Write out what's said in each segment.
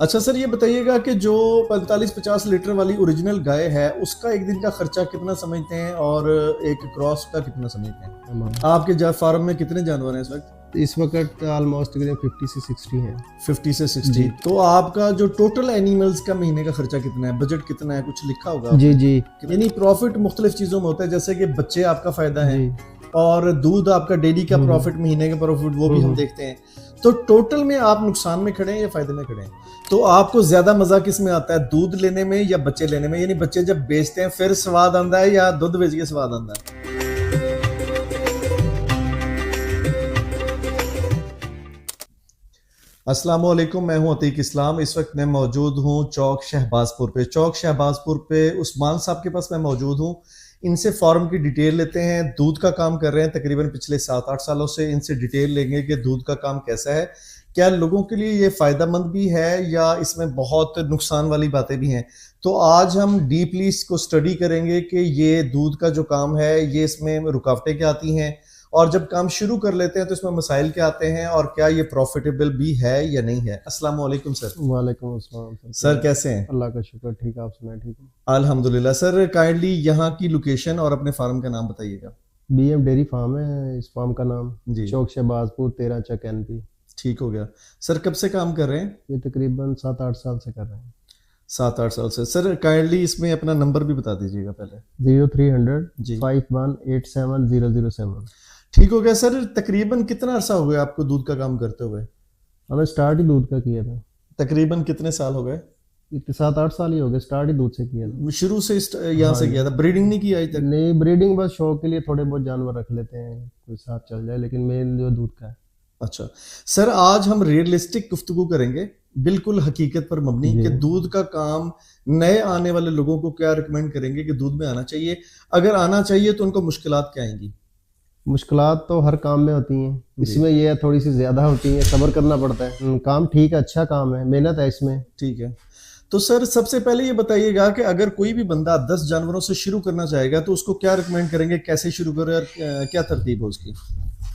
अच्छा सर, ये बताइएगा कि जो 45-50 लीटर वाली ओरिजिनल गाय है, उसका एक दिन का खर्चा कितना समझते हैं और एक क्रॉस का कितना समझते हैं? आपके फार्म में कितने जानवर हैं इस वक्त? इस वक्त ऑलमोस्ट 50 से 60 है। 50 से 60। तो आपका जो टोटल एनिमल्स का महीने का खर्चा कितना है, बजट कितना है, कुछ लिखा होगा आपने? जी। यानी प्रॉफिट मुख्तलिफ चीजों में होता है, जैसे कि बच्चे आपका फायदा है जी। और दूध आपका डेली का प्रॉफिट, महीने का प्रॉफिट, वो भी हम देखते हैं। तो टोटल में आप नुकसान में खड़े हैं या फायदे में खड़े हैं? तो आपको ज्यादा मजा किस में आता है, दूध लेने में या बच्चे लेने में? यानी बच्चे जब बेचते हैं फिर स्वाद आता है या दूध बेच के स्वाद आता है? अस्सलामुअलैकुम, मैं हूं अतीक इस्लाम। इस वक्त मैं मौजूद हूं चौक शहबाजपुर पे। चौक शहबाजपुर पे उस्मान साहब के पास मैं मौजूद हूं। इनसे फार्म की डिटेल लेते हैं। दूध का काम कर रहे हैं तकरीबन पिछले 7-8 सालों से। इनसे डिटेल लेंगे कि दूध का काम कैसा है, क्या लोगों के लिए ये फ़ायदेमंद भी है या इसमें बहुत नुकसान वाली बातें भी हैं। तो आज हम डीपली इसको स्टडी करेंगे कि ये दूध का जो काम है, ये इसमें रुकावटें क्या आती हैं और जब काम शुरू कर लेते हैं तो इसमें मसाइल क्या आते हैं और क्या ये प्रॉफिटेबल भी है या नहीं है। अस्सलाम वालेकुम सर। वालेकुम अस्सलाम सर कैसे हैं? अल्लाह का शुक्र, ठीक है। आप सुनाए? ठीक है अल्हम्दुलिल्लाह। सर काइंडली यहाँ की लोकेशन और अपने फार्म का नाम बताइएगा। BM डेयरी फार्म है इस फार्म का नाम। जी, चौक शहबाजपुर 13 चक NP। ठीक हो गया। सर कब से काम कर रहे हैं? ये तकरीबन 7-8 साल से कर रहे हैं। 7-8 साल से। सर काइंडली इसमें अपना नंबर भी बता दीजिएगा पहले। 0300 जी, 5187 007। ठीक हो गया। सर तकरीबन कितना अरसा हो गया आपको दूध का काम करते हुए? हमें स्टार्ट ही दूध का किया था। तकरीबन कितने साल हो गए? 7-8 साल ही हो गए। स्टार्ट ही दूध से किया था। शुरू से यहाँ से किया था? ब्रीडिंग नहीं की अभी तक? नहीं, ब्रीडिंग बस शौक के लिए थोड़े बहुत जानवर रख लेते हैं, कोई साथ चल जाए, लेकिन मेन जो दूध का है। अच्छा सर, आज हम रियलिस्टिक गुफ्तगू करेंगे, बिल्कुल हकीकत पर मबनी, कि दूध का काम नए आने वाले लोगों को क्या रिकमेंड करेंगे कि दूध में आना चाहिए। अगर आना चाहिए तो उनको मुश्किलात क्या आएंगी? मुश्किलात तो हर काम में होती हैं, इसमें ये थोड़ी सी ज्यादा होती है, सब्र करना पड़ता है। काम ठीक है, अच्छा काम है, मेहनत है इसमें। ठीक है। तो सर सबसे पहले ये बताइएगा कि अगर कोई भी बंदा 10 जानवरों से शुरू करना चाहेगा तो उसको क्या रिकमेंड करेंगे, कैसे शुरू करे और क्या तरतीब हो उसकी?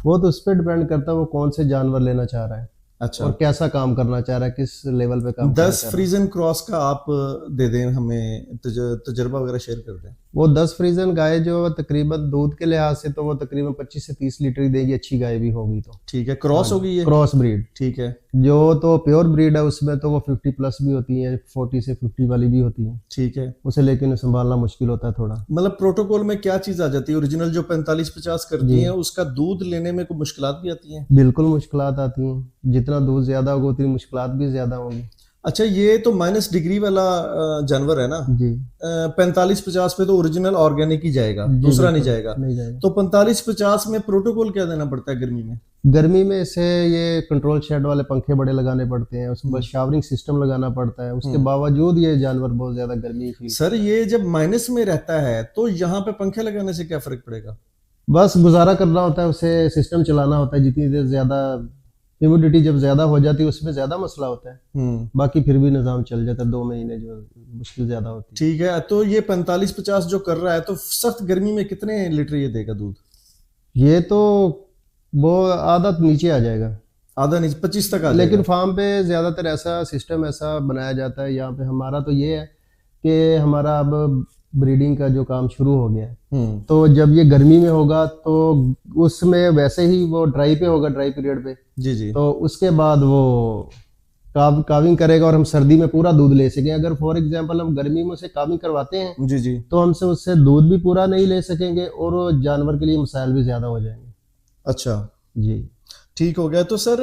वो तो उस पर डिपेंड करता है वो कौन से जानवर लेना चाह रहा है। अच्छा, और कैसा काम करना चाह रहा है, किस लेवल पे काम करना 10 चाह रहा है। फ्रीजन क्रॉस का आप दे दें हमें, तजर्बा वगैरह शेयर कर दें। वो 10 फ्रीजन गाय जो है तकरीबन दूध के लिहाज से तो वो तकरीबन 25 से 30 लीटर ही देगी, अच्छी गाय भी होगी तो। ठीक है। क्रॉस होगी ये? Cross breed. ठीक है। जो तो प्योर ब्रीड है उसमें तो वो 50 प्लस भी होती है, 40 से 50 वाली भी होती है। ठीक है। उसे लेकिन संभालना मुश्किल होता है थोड़ा। मतलब प्रोटोकॉल में क्या चीज आ जाती है? ओरिजिनल जो 45-50 करती हैं उसका दूध लेने में कोई मुश्किलात भी आती हैं? बिल्कुल मुश्किलात आती हैं, जितना दूध ज्यादा होगा उतनी मुश्किलात भी ज्यादा होंगी। अच्छा, ये तो माइनस डिग्री वाला जानवर है ना? जी। 45-50 पे तो ओरिजिनल ऑर्गेनिक ही जाएगा, दूसरा नहीं जाएगा। नहीं जाएगा। तो 45-50 में प्रोटोकॉल क्या देना पड़ता है गर्मी में? गर्मी में इसे ये कंट्रोल शेड वाले पंखे बड़े लगाने पड़ते हैं, उसके बाद शावरिंग सिस्टम लगाना पड़ता है, उसके बावजूद ये जानवर बहुत ज्यादा गर्मी फील। सर ये जब माइनस में रहता है तो यहाँ पे पंखे लगाने से क्या फर्क पड़ेगा? बस गुजारा करना होता है, उसे सिस्टम चलाना होता है। जितनी देर ज्यादा ह्यूमिडिटी जब ज्यादा हो जाती है उसमें ज्यादा मसला होता है, बाकी फिर भी निजाम चल जाता है। 2 महीने जो मुश्किल ज्यादा होती है। ठीक है। तो ये 45-50 जो कर रहा है तो सख्त गर्मी में कितने लीटर ये देगा दूध? ये तो वो आधा नीचे आ जाएगा, आधा नीचे 25 तक आ जाएगा। लेकिन फार्म पे ज्यादातर ऐसा सिस्टम ऐसा बनाया जाता है। यहाँ पे हमारा तो ये है कि हमारा अब ब्रीडिंग का जो काम शुरू हो गया है, तो जब ये गर्मी में होगा तो उसमें वैसे ही वो ड्राई पे होगा, ड्राई पीरियड पे। जी जी। तो उसके बाद वो काविंग करेगा और हम सर्दी में पूरा दूध ले सकें। अगर फॉर एग्जांपल हम गर्मी में उसे काविंग करवाते हैं जी जी, तो हमसे उससे दूध भी पूरा नहीं ले सकेंगे और जानवर के लिए मसाइल भी ज्यादा हो जाएंगे। अच्छा जी, ठीक हो गया। तो सर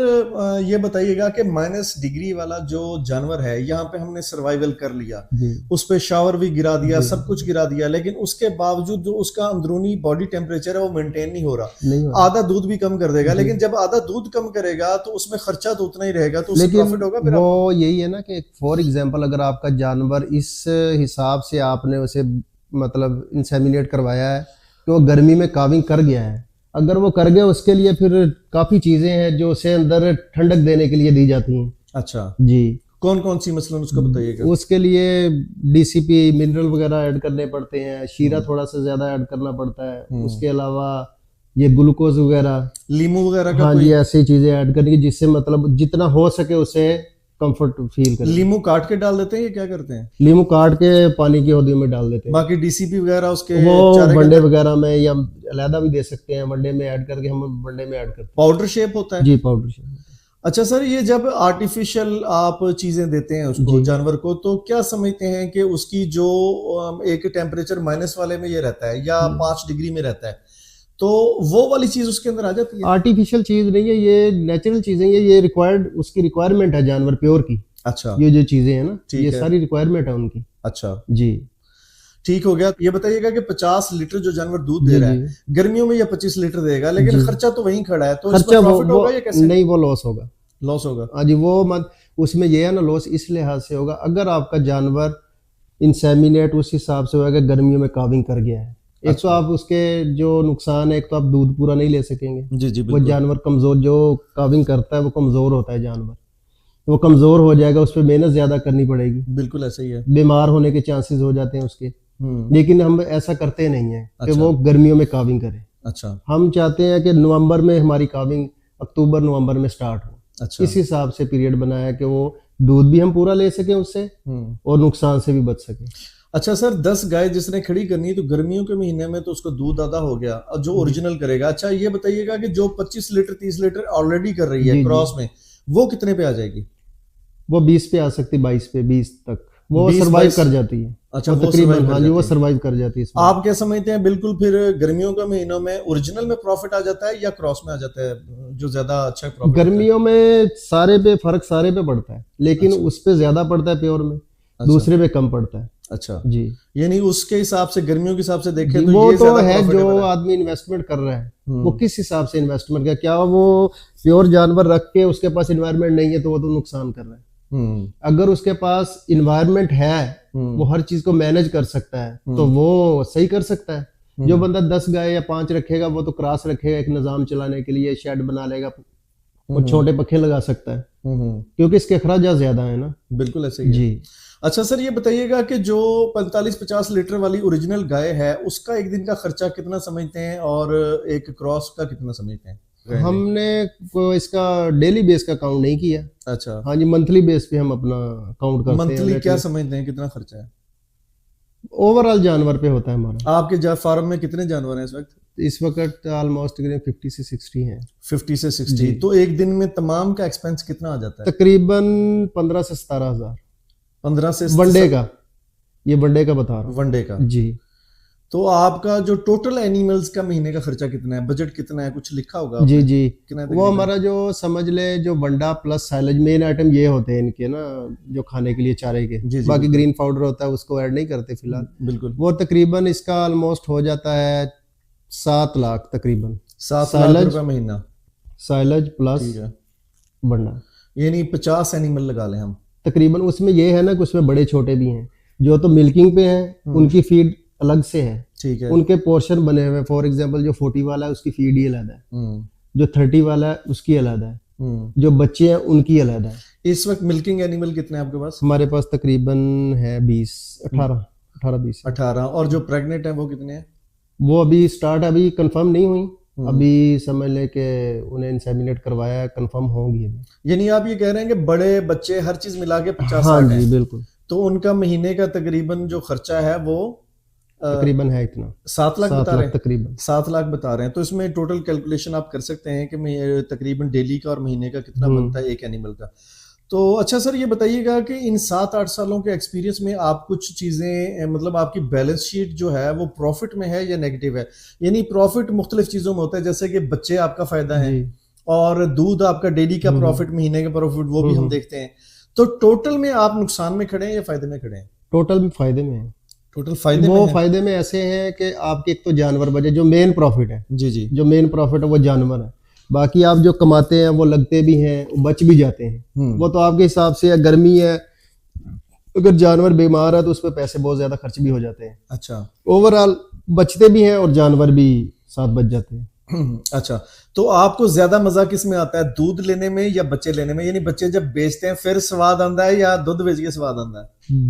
ये बताइएगा कि माइनस डिग्री वाला जो जानवर है, यहाँ पे हमने सर्वाइवल कर लिया, उस पे शावर भी गिरा दिया, सब कुछ गिरा दिया, लेकिन उसके बावजूद जो उसका अंदरूनी बॉडी टेम्परेचर है वो मेंटेन नहीं हो रहा। आधा दूध भी कम कर देगा, लेकिन जब आधा दूध कम करेगा तो उसमें खर्चा तो उतना ही रहेगा, तो उससे प्रॉफिट होगा फिर? वो यही है ना कि फॉर एग्जाम्पल अगर आपका जानवर इस हिसाब से आपने उसे मतलब इंसेमिनेट करवाया है कि वो गर्मी में काविंग कर गया है, अगर वो कर गए उसके लिए फिर काफी चीजें हैं जो उसे अंदर ठंडक देने के लिए दी जाती हैं। अच्छा जी। कौन कौन सी मसलन उसको बताइएगा? उसके लिए DCP मिनरल वगैरह ऐड करने पड़ते हैं, शीरा थोड़ा सा ज्यादा ऐड करना पड़ता है, उसके अलावा ये ग्लूकोज वगैरह, लीमू वगैरह का? हाँ जी, ऐसी चीजें ऐड करनी जिससे मतलब जितना हो सके उसे कंफर्ट फील करें। लीमू काट के डाल देते हैं या क्या करते हैं? लीमू काट के पानी की हौदियों में डाल देते हैं। बाकी डीसीपी वगैरह उसके वो चारे के वनडे अंदर वगैरह में या अलहदा भी दे सकते हैं, वनडे में ऐड करके हम वनडे में ऐड करते पाउडर शेप होता हैं। है जी पाउडर शेप। अच्छा सर, ये जब आर्टिफिशियल आप चीजें देते हैं उसको जी। जानवर को, तो क्या समझते हैं कि उसकी जो एक टेम्परेचर माइनस वाले में ये रहता है या 5 डिग्री में रहता है, तो वो वाली चीज उसके अंदर आ जाती है? आर्टिफिशियल चीज नहीं है, ये नेचुरल चीजें हैं, ये रिक्वायर्ड उसकी रिक्वायरमेंट है जानवर प्योर की। अच्छा, ये जो चीजें हैं ना, ठीक ये है। सारी रिक्वायरमेंट है उनकी। अच्छा जी ठीक हो गया। ये बताइएगा कि 50 लीटर जो जानवर दूध दे जी रहा जी। है गर्मियों में या 25 लीटर देगा, लेकिन जी। खर्चा तो वहीं खड़ा है, तो खर्चा इसमें वो प्रॉफिट होगा या कैसे? नहीं, वो लॉस होगा। लॉस होगा। हाँ जी, वो मत उसमें ये है ना, लॉस इस लिहाज से होगा अगर आपका जानवर इंसेमिनेट उस हिसाब से होगा कि गर्मियों में काविंग कर गया है। एक अच्छा। तो आप उसके जो नुकसान है, एक तो आप दूध पूरा नहीं ले सकेंगे। जी जी वो बिल्कुल। जानवर कमजोर, जो काविंग करता है वो कमजोर होता है जानवर, वो कमजोर हो जाएगा, उस पर मेहनत ज्यादा करनी पड़ेगी, बिल्कुल ऐसा ही है। बीमार होने के चांसेस हो जाते हैं उसके। लेकिन हम ऐसा करते नहीं है कि अच्छा। वो गर्मियों में काविंग करे। अच्छा हम चाहते हैं कि नवंबर में हमारी काविंग अक्टूबर नवंबर में स्टार्ट हो। अच्छा। इस हिसाब से पीरियड बनाया कि वो दूध भी हम पूरा ले सकें उससे और नुकसान से भी बच सके। अच्छा सर, 10 गाय जिसने खड़ी करनी है तो गर्मियों के महीने में तो उसका दूध आधा हो गया, और जो ओरिजिनल करेगा, अच्छा ये बताइएगा कि जो 25 लीटर 30 लीटर ऑलरेडी कर रही है क्रॉस में, वो कितने पे आ जाएगी? वो 20 पे आ सकती, 22 पे, 20 तक वो 20, सर्वाइव 22 कर जाती है। अच्छा, वो वो तकरीबन survive कर हाँ जी, वो जाती है। सर्वाइव कर जाती है इसमें। आप क्या समझते हैं, बिल्कुल फिर गर्मियों के महीनों में ओरिजिनल में प्रॉफिट आ जाता है या क्रॉस में आ जाता है जो ज्यादा अच्छा प्रॉफिट? गर्मियों में सारे पे फर्क सारे पे पड़ता है, लेकिन अच्छा। उस पे ज्यादा पड़ता है प्योर में, अच्छा। दूसरे पे कम पड़ता है। अच्छा जी, यानी उसके हिसाब से गर्मियों के हिसाब से देखें जी, तो वो ये तो ज्यादा है जो profitable है। आदमी इन्वेस्टमेंट कर रहा है वो किस हिसाब से इन्वेस्टमेंट कर, क्या वो प्योर जानवर रख के उसके पास इन्वायरमेंट नहीं है तो वो तो नुकसान कर रहा है। अगर उसके पास इन्वायरमेंट है, वो हर चीज को मैनेज कर सकता है, तो वो सही कर सकता है। जो बंदा 10 गाय या 5 रखेगा वो तो क्रॉस रखेगा एक निजाम चलाने के लिए, शेड बना लेगा, वो छोटे पखे लगा सकता है क्योंकि इसके अखराजात ज्यादा है ना। बिल्कुल ऐसे ही है। जी। अच्छा सर, ये बताइएगा कि जो 45-50 लीटर वाली ओरिजिनल गाय है उसका एक दिन का खर्चा कितना समझते हैं और एक क्रॉस का कितना समझते हैं? हमने इसका डेली बेस का काउंट नहीं किया। अच्छा। हाँ जी, मंथली बेस पे हम अपना काउंट करते हैं। मंथली क्या समझते हैं कितना खर्चा है? ओवरऑल जानवर पे होता है हमारा। आपके फार्म में कितने जानवर हैं इस वक्त? इस वक्त ऑलमोस्ट 50 से 60 हैं। 50 से 60। तो एक दिन में तमाम का एक्सपेंस कितना आ जाता है? तकरीबन 15 से 17 हजार। 15 से वनडे का, ये वनडे का बता रहा हूँ। वनडे का जी। तो आपका जो टोटल एनिमल्स का महीने का खर्चा कितना है, बजट कितना है, कुछ लिखा होगा जी आपने? जी, कितना है वो तकरीबन? हमारा जो समझ ले, जो वंडा प्लस साइलेज मेन आइटम ये होते हैं इनके ना, जो खाने के लिए चारे के। जी, बाकी ग्रीन पाउडर होता है उसको ऐड नहीं करते फिलहाल। बिल्कुल। वो तकरीबन इसका ऑलमोस्ट हो जाता है 7 लाख तकरीबन। 7 लाख रुपए महीना साइलेज प्लस ठीक है, वंडा, यानी 50 एनिमल लगा लें हम तकरीबन। उसमें ये है ना कि उसमें बड़े छोटे भी हैं, जो तो मिल्किंग पे हैं उनकी फीड अलग से है, ठीक है। उनके पोर्शन बने हुए। फॉर एग्जांपल जो 40 वाला है उसकी फीड ही अलग है, जो 30 वाला है उसकी अलग है, जो बच्चे हैं उनकी अलग है। इस वक्त मिल्किंग एनिमल कितने हैं आपके पास? हमारे पास तकरीबन है 18-20। 18। और जो प्रेग्नेंट है वो कितने हैं? वो अभी स्टार्ट, अभी कंफर्म नहीं हुई, अभी समझ ले कि उन्हें इंसेमिनेट करवाया है, कंफर्म होंगी अभी। यानी आप ये कह रहे हैं कि बड़े बच्चे हर चीज मिला के 50 हाँ लाख जी है, बिल्कुल, तो उनका महीने का तकरीबन जो खर्चा है वो तकरीबन है इतना, 7 लाख 7 बता रहे लाख हैं? तकरीबन। 7 लाख बता रहे हैं। तो इसमें टोटल कैलकुलेशन आप कर सकते हैं कि तकरीबन डेली का और महीने का कितना बनता है एक एनिमल का। तो अच्छा सर, ये बताइएगा कि इन 7-8 सालों के एक्सपीरियंस में आप कुछ चीजें, मतलब आपकी बैलेंस शीट जो है वो प्रॉफिट में है या नेगेटिव है? यानी प्रॉफिट मुख्तलिफ चीजों में होता है, जैसे कि बच्चे आपका फायदा है और दूध आपका डेली का प्रॉफिट, महीने का प्रॉफिट, वो भी हम देखते हैं। तो टोटल में आप नुकसान में खड़े हैं या फायदे में खड़े हैं? टोटल फायदे में है। टोटल फायदे वो में है। फायदे में ऐसे हैं कि आपके एक तो जानवर बचे, जो मेन प्रॉफिट है। जी जी, जो मेन प्रॉफिट है वो जानवर है, बाकी आप जो कमाते हैं वो लगते भी हैं, वो बच भी जाते हैं। वो तो आपके हिसाब से है, गर्मी है, अगर जानवर बीमार है तो उस पर पैसे बहुत ज्यादा खर्च भी हो जाते हैं। अच्छा। ओवरऑल बचते भी हैं और जानवर भी साथ बच जाते हैं। अच्छा, तो आपको ज्यादा मजा किस में आता है, दूध लेने में या बच्चे लेने में? यानी बच्चे जब बेचते हैं फिर स्वाद आंदा है या दूध बेच के स्वाद आंदा है?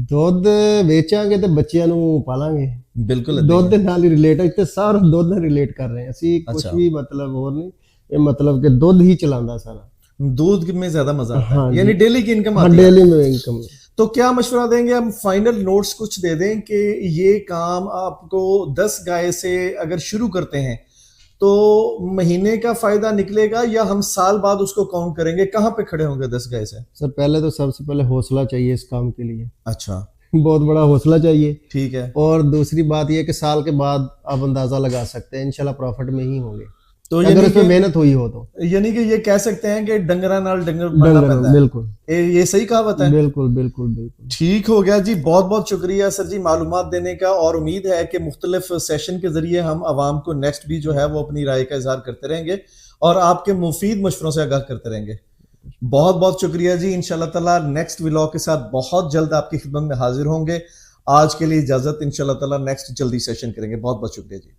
दुध बेचांगे तो बच्चियां ਨੂੰ ਪਾਲਾਂਗੇ। बिल्कुल। ਦੁੱਧ ਨਾਲ ਹੀ ਰਿਲੇਟ ਹੈ, ਤੇ ਸਾਰੇ ਦੁੱਧ ਨਾਲ ਰਿਲੇਟ ਕਰ ਰਹੇ ਹਾਂ ਅਸੀਂ, ਕੁਝ ਵੀ मतलब ਹੋਰ नहीं, ये मतलब कि दुध ही चलांदा सारा। दूध में ज्यादा मजा आता हाँ है, जी। यानी डेली की इनकम हाँ, आती है। डेली में इनकम। तो क्या मशवरा देंगे, हम फाइनल नोट्स कुछ दे दें कि ये काम आपको 10 गाय से अगर शुरू करते हैं तो महीने का फायदा निकलेगा या हम साल बाद उसको काउंट करेंगे, कहाँ पे खड़े होंगे 10 गाय से? सर पहले तो सबसे पहले हौसला चाहिए इस काम के लिए, अच्छा, बहुत बड़ा हौसला चाहिए। ठीक है। और दूसरी बात यह कि साल के बाद आप अंदाजा लगा सकते हैं इंशाल्लाह प्रॉफिट में ही होंगे, तो अगर इसमें मेहनत हुई हो तो। यानी कि ये कह सकते हैं कि डंगरा नाल डंगर बनना डंगर, पैदा है। बिल्कुल ये सही कहावत है। बिल्कुल बिल्कुल बिल्कुल। ठीक हो गया जी, बहुत बहुत शुक्रिया सर जी मालूमात देने का, और उम्मीद है कि मुख्तलिफ सेशन के जरिए हम आवाम को नेक्स्ट भी जो है वो अपनी राय का इजहार करते रहेंगे और आपके मुफीद मशवरों से आगाह करते रहेंगे। बहुत बहुत शुक्रिया जी। इंशाल्लाह ताला नेक्स्ट व्लॉग के साथ बहुत जल्द आपकी खिदमत में हाजिर होंगे। आज के लिए इजाजत, इंशाल्लाह ताला नेक्स्ट जल्दी सेशन करेंगे। बहुत बहुत शुक्रिया जी।